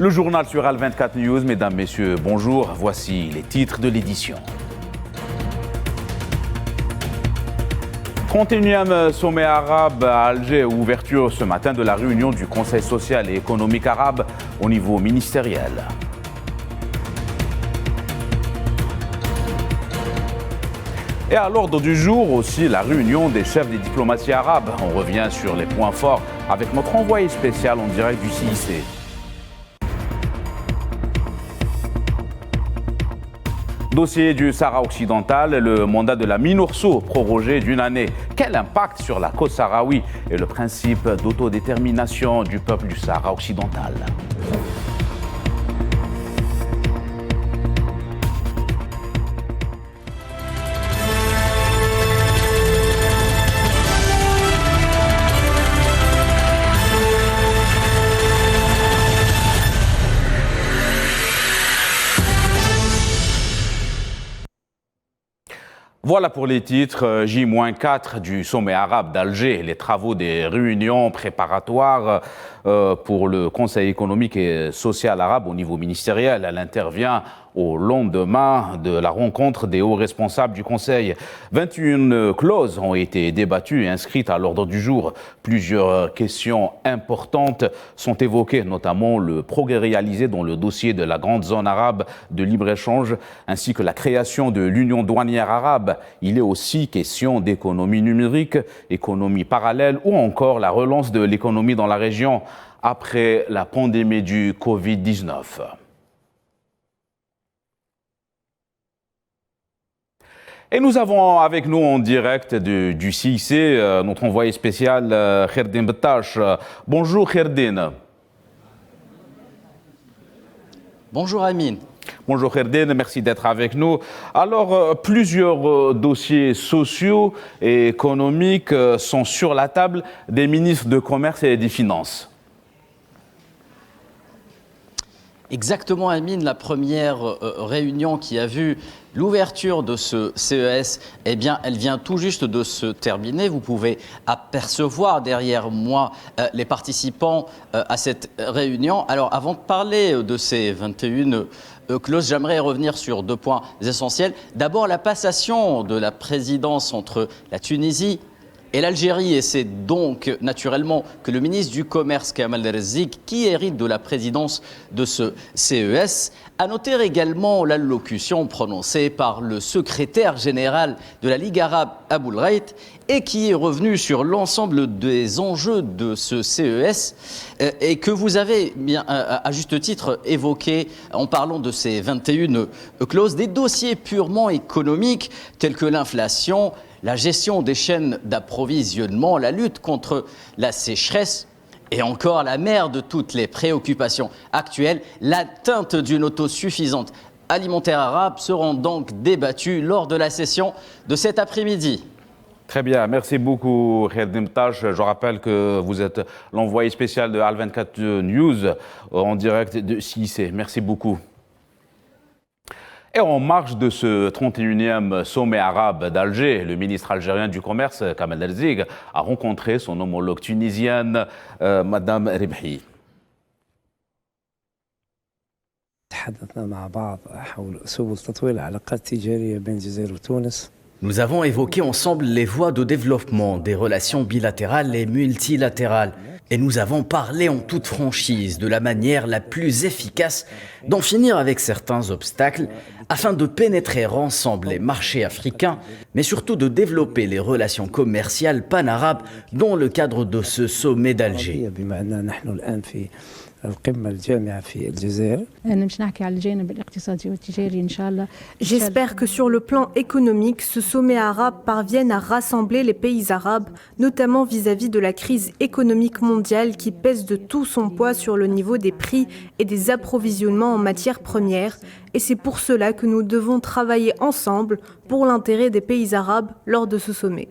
Le journal sur Al24 News, mesdames, messieurs, bonjour. Voici les titres de l'édition. 31e sommet arabe à Alger, ouverture ce matin de la réunion du Conseil social et économique arabe au niveau ministériel. Et à l'ordre du jour aussi, la réunion des chefs des diplomaties arabes. On revient sur les points forts avec notre envoyé spécial en direct du CIC. Dossier du Sahara occidental, le mandat de la MINURSO prorogé d'une année. Quel impact sur la côte sahraoui et le principe d'autodétermination du peuple du Sahara occidental? Voilà pour les titres. J-4 du sommet arabe d'Alger, les travaux des réunions préparatoires pour le Conseil économique et social arabe au niveau ministériel. Elle intervient au lendemain de la rencontre des hauts responsables du Conseil. 21 clauses ont été débattues et inscrites à l'ordre du jour. Plusieurs questions importantes sont évoquées, notamment le progrès réalisé dans le dossier de la grande zone arabe de libre-échange, ainsi que la création de l'Union douanière arabe. Il est aussi question d'économie numérique, économie parallèle ou encore la relance de l'économie dans la région après la pandémie du Covid-19. Et nous avons avec nous en direct du CIC notre envoyé spécial Kherdin Bettache. Bonjour Kherdin. Bonjour Amine. Bonjour Kherdin, merci d'être avec nous. Alors, plusieurs dossiers sociaux et économiques sont sur la table des ministres de commerce et des finances. Exactement Amine, la première réunion qui a vu l'ouverture de ce CES, eh bien, elle vient tout juste de se terminer. Vous pouvez apercevoir derrière moi les participants à cette réunion. Alors, avant de parler de ces 21 clauses, j'aimerais revenir sur deux points essentiels. D'abord, la passation de la présidence entre la Tunisie et l'Algérie, et c'est donc naturellement que le ministre du Commerce, Kamal Rizk, qui hérite de la présidence de ce CES, a noté également l'allocution prononcée par le secrétaire général de la Ligue arabe, Aboul Reit, et qui est revenu sur l'ensemble des enjeux de ce CES et que vous avez bien, à juste titre évoqué en parlant de ces 21 clauses, des dossiers purement économiques tels que l'inflation, la gestion des chaînes d'approvisionnement, la lutte contre la sécheresse et encore la mère de toutes les préoccupations actuelles, l'atteinte d'une autosuffisance alimentaire arabe seront donc débattues lors de la session de cet après-midi. Très bien, merci beaucoup Kherdin Bettache. Je rappelle que vous êtes l'envoyé spécial de Al24 News en direct de CIC. Merci beaucoup. Et en marge de ce 31e sommet arabe d'Alger, le ministre algérien du Commerce, Kamal Rizk, a rencontré son homologue tunisienne, Madame Ribhi. Nous avons évoqué ensemble les voies de développement des relations bilatérales et multilatérales. Et nous avons parlé en toute franchise de la manière la plus efficace d'en finir avec certains obstacles afin de pénétrer ensemble les marchés africains, mais surtout de développer les relations commerciales pan-arabes dans le cadre de ce sommet d'Alger. J'espère que sur le plan économique, ce sommet arabe parvienne à rassembler les pays arabes, notamment vis-à-vis de la crise économique mondiale qui pèse de tout son poids sur le niveau des prix et des approvisionnements en matières premières. Et c'est pour cela que nous devons travailler ensemble pour l'intérêt des pays arabes lors de ce sommet.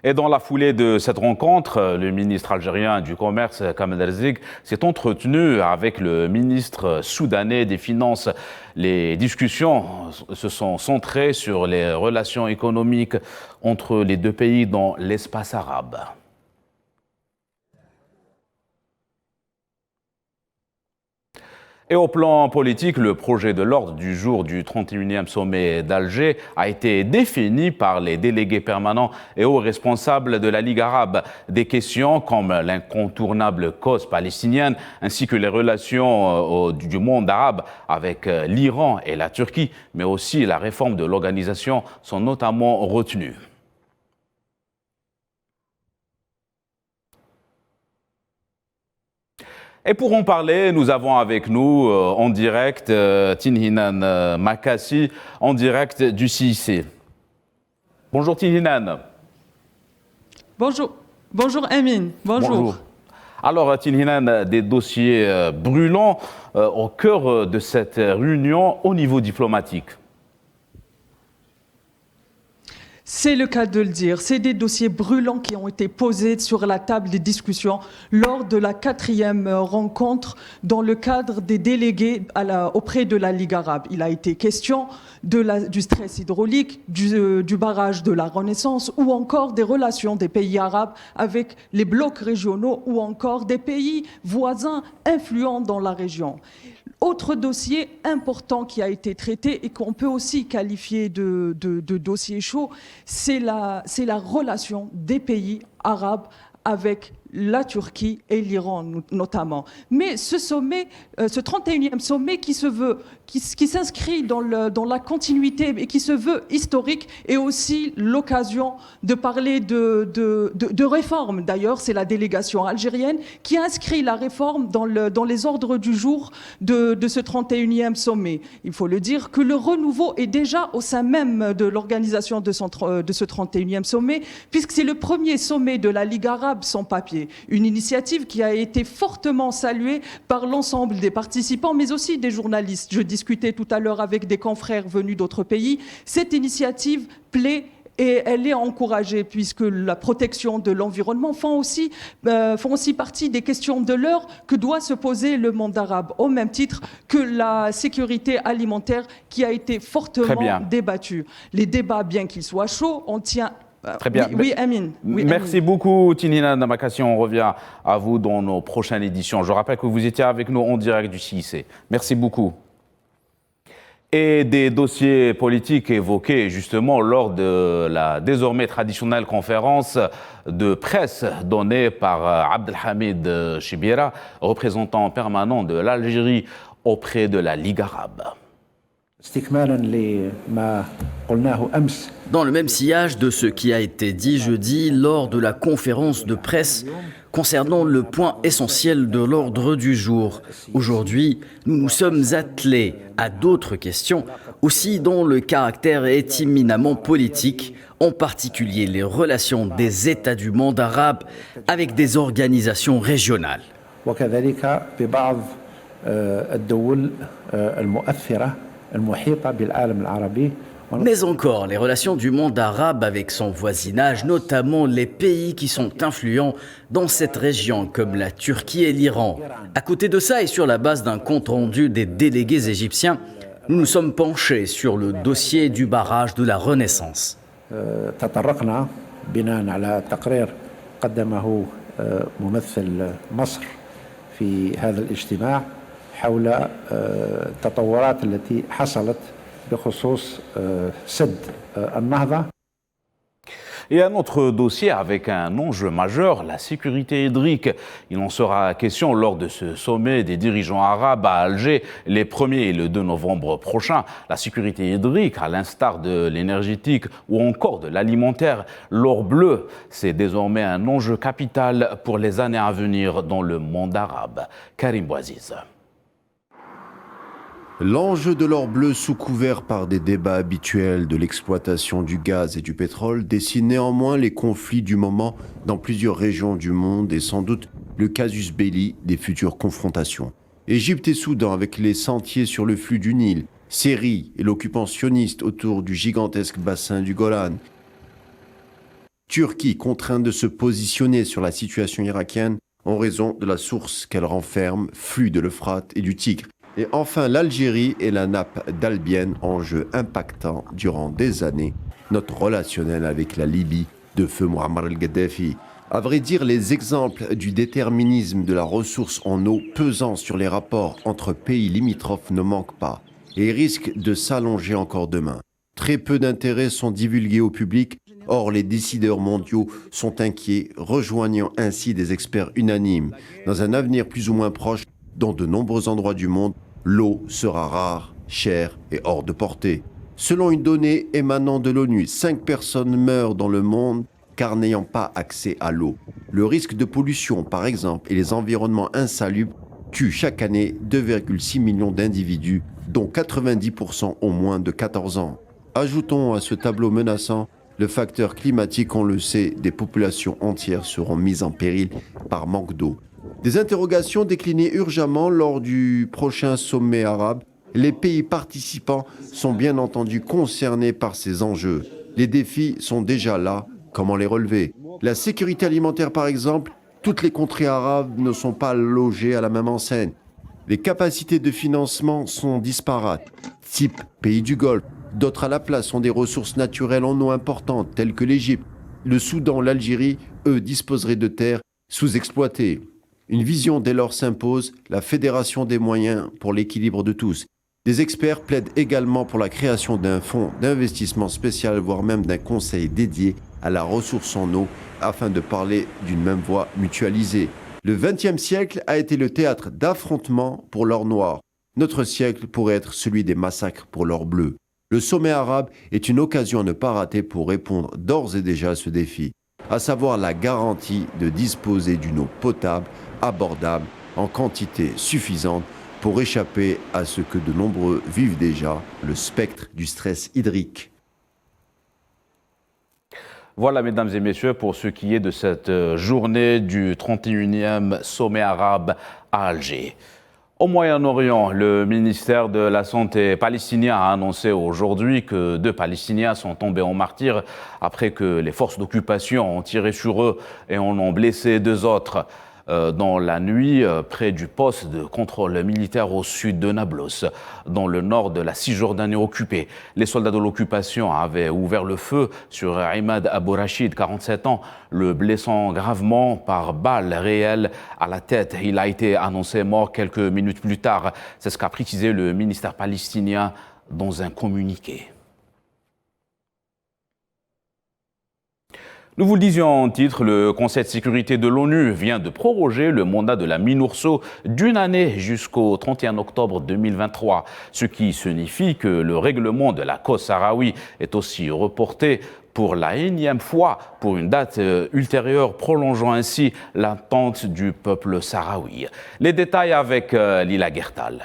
Et dans la foulée de cette rencontre, le ministre algérien du Commerce, Kamal Rizk, s'est entretenu avec le ministre soudanais des Finances. Les discussions se sont centrées sur les relations économiques entre les deux pays dans l'espace arabe. Et au plan politique, le projet de l'ordre du jour du 31e sommet d'Alger a été défini par les délégués permanents et hauts responsables de la Ligue arabe. Des questions comme l'incontournable cause palestinienne ainsi que les relations du monde arabe avec l'Iran et la Turquie, mais aussi la réforme de l'organisation sont notamment retenues. Et pour en parler, nous avons avec nous en direct Tinhinan Makassi, en direct du CIC. Bonjour Tinhinan. Bonjour. Bonjour Amine. Bonjour. Alors Tinhinan, des dossiers brûlants au cœur de cette réunion au niveau diplomatique. C'est le cas de le dire. C'est des dossiers brûlants qui ont été posés sur la table des discussions lors de la 4e rencontre dans le cadre des délégués auprès de la Ligue arabe. Il a été question du stress hydraulique, du barrage de la Renaissance ou encore des relations des pays arabes avec les blocs régionaux ou encore des pays voisins influents dans la région. Autre dossier important qui a été traité et qu'on peut aussi qualifier de dossier chaud, c'est la relation des pays arabes avec la Turquie et l'Iran notamment. Mais ce sommet, ce 31e sommet qui s'inscrit dans la continuité et qui se veut historique est aussi l'occasion de parler de réforme. D'ailleurs, c'est la délégation algérienne qui inscrit la réforme dans les ordres du jour de ce 31e sommet. Il faut le dire que le renouveau est déjà au sein même de l'organisation de ce 31e sommet, puisque c'est le premier sommet de la Ligue arabe sans papier. Une initiative qui a été fortement saluée par l'ensemble des participants, mais aussi des journalistes. Je discutais tout à l'heure avec des confrères venus d'autres pays. Cette initiative plaît et elle est encouragée puisque la protection de l'environnement font aussi partie des questions de l'heure que doit se poser le monde arabe, au même titre que la sécurité alimentaire qui a été fortement débattue. Les débats, bien qu'ils soient chauds, on tient... Très bien. Oui, Amine. Merci beaucoup, Tinhinan Makassi. On revient à vous dans nos prochaines éditions. Je rappelle que vous étiez avec nous en direct du CIC. Merci beaucoup. Et des dossiers politiques évoqués justement lors de la désormais traditionnelle conférence de presse donnée par Abdelhamid Chibira, représentant permanent de l'Algérie auprès de la Ligue arabe. Dans le même sillage de ce qui a été dit jeudi lors de la conférence de presse concernant le point essentiel de l'ordre du jour. Aujourd'hui, nous nous sommes attelés à d'autres questions, aussi dont le caractère est éminemment politique, en particulier les relations des États du monde arabe avec des organisations régionales. Mais encore, les relations du monde arabe avec son voisinage, notamment les pays qui sont influents dans cette région, comme la Turquie et l'Iran. À côté de ça, et sur la base d'un compte-rendu des délégués égyptiens, nous nous sommes penchés sur le dossier du barrage de la Renaissance. حول التطورات التي حصلت بخصوص سد النهضة. Et un autre dossier avec un enjeu majeur, la sécurité hydrique. Il en sera question lors de ce sommet des dirigeants arabes à Alger les 1er et le 2 novembre prochains. La sécurité hydrique, à l'instar de l'énergétique ou encore de l'alimentaire, l'or bleu, c'est désormais un enjeu capital pour les années à venir dans le monde arabe. Karim Bouaziz. L'enjeu de l'or bleu sous couvert par des débats habituels de l'exploitation du gaz et du pétrole dessine néanmoins les conflits du moment dans plusieurs régions du monde et sans doute le casus belli des futures confrontations. Égypte et Soudan avec les sentiers sur le flux du Nil, Syrie et l'occupant sioniste autour du gigantesque bassin du Golan, Turquie contrainte de se positionner sur la situation irakienne en raison de la source qu'elle renferme, flux de l'Euphrate et du Tigre. Et enfin, l'Algérie et la nappe dalbienne, enjeu impactant durant des années notre relationnel avec la Libye de feu Muammar el-Kadhafi, À vrai dire, les exemples du déterminisme de la ressource en eau pesant sur les rapports entre pays limitrophes ne manquent pas et risquent de s'allonger encore demain. Très peu d'intérêts sont divulgués au public. Or, les décideurs mondiaux sont inquiets, rejoignant ainsi des experts unanimes. Dans un avenir plus ou moins proche, dans de nombreux endroits du monde, l'eau sera rare, chère et hors de portée. Selon une donnée émanant de l'ONU, 5 personnes meurent dans le monde car n'ayant pas accès à l'eau. Le risque de pollution, par exemple, et les environnements insalubres tuent chaque année 2,6 millions d'individus, dont 90% ont moins de 14 ans. Ajoutons à ce tableau menaçant le facteur climatique, on le sait, des populations entières seront mises en péril par manque d'eau. Des interrogations déclinées urgemment lors du prochain sommet arabe. Les pays participants sont bien entendu concernés par ces enjeux. Les défis sont déjà là, comment les relever? La sécurité alimentaire par exemple, toutes les contrées arabes ne sont pas logées à la même enseigne. Les capacités de financement sont disparates, type pays du Golfe. D'autres à la place ont des ressources naturelles en eau importantes, telles que l'Égypte. Le Soudan, l'Algérie, eux, disposeraient de terres sous-exploitées. Une vision dès lors s'impose, la fédération des moyens pour l'équilibre de tous. Des experts plaident également pour la création d'un fonds d'investissement spécial, voire même d'un conseil dédié à la ressource en eau, afin de parler d'une même voix mutualisée. Le XXe siècle a été le théâtre d'affrontements pour l'or noir. Notre siècle pourrait être celui des massacres pour l'or bleu. Le sommet arabe est une occasion à ne pas rater pour répondre d'ores et déjà à ce défi, à savoir la garantie de disposer d'une eau potable, abordable, en quantité suffisante pour échapper à ce que de nombreux vivent déjà, le spectre du stress hydrique. Voilà, mesdames et messieurs, pour ce qui est de cette journée du 31e sommet arabe à Alger. Au Moyen-Orient, le ministère de la Santé palestinien a annoncé aujourd'hui que 2 Palestiniens sont tombés en martyrs après que les forces d'occupation ont tiré sur eux et en ont blessé 2 autres dans la nuit près du poste de contrôle militaire au sud de Nablus, dans le nord de la Cisjordanie occupée. Les soldats de l'occupation avaient ouvert le feu sur Imad Abou Rachid, 47 ans, le blessant gravement par balle réelle à la tête. Il a été annoncé mort quelques minutes plus tard. C'est ce qu'a précisé le ministère palestinien dans un communiqué. Nous vous le disions en titre, le Conseil de sécurité de l'ONU vient de proroger le mandat de la MINURSO d'1 année jusqu'au 31 octobre 2023, ce qui signifie que le règlement de la cause sahraoui est aussi reporté pour la énième fois pour une date ultérieure, prolongeant ainsi l'attente du peuple sahraoui. Les détails avec Lila Gertal.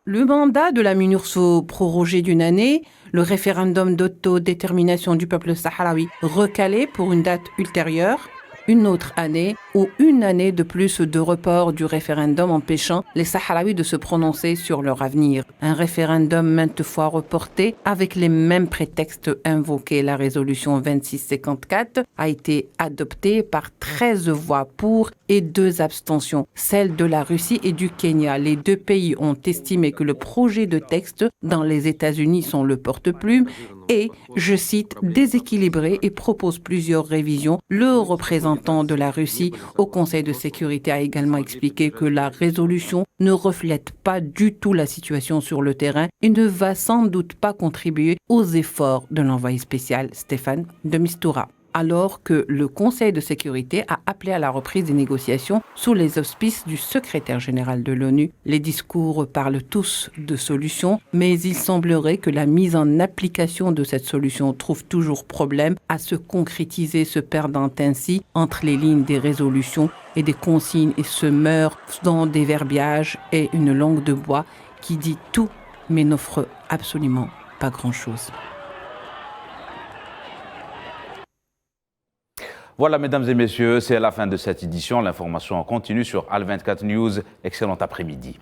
Le mandat de la MINURSO prorogé d'1 année, le référendum d'autodétermination du peuple sahraoui recalé pour une date ultérieure, une autre année ou 1 année de plus de report du référendum empêchant les Sahraouis de se prononcer sur leur avenir. Un référendum maintes fois reporté avec les mêmes prétextes invoqués. La résolution 2654 a été adoptée par 13 voix pour et 2 abstentions, celle de la Russie et du Kenya. Les 2 pays ont estimé que le projet de texte dans les États-Unis sont le porte-plume et, je cite, déséquilibré et propose plusieurs révisions. Le représentant de la Russie au Conseil de sécurité a également expliqué que la résolution ne reflète pas du tout la situation sur le terrain et ne va sans doute pas contribuer aux efforts de l'envoyé spécial Stéphane de Mistura. Alors que le Conseil de sécurité a appelé à la reprise des négociations sous les auspices du secrétaire général de l'ONU. Les discours parlent tous de solutions, mais il semblerait que la mise en application de cette solution trouve toujours problème à se concrétiser, se perdant ainsi entre les lignes des résolutions et des consignes et se meurt dans des verbiages et une langue de bois qui dit tout mais n'offre absolument pas grand-chose. Voilà, mesdames et messieurs, c'est la fin de cette édition. L'information continue sur Al 24 News. Excellent après-midi.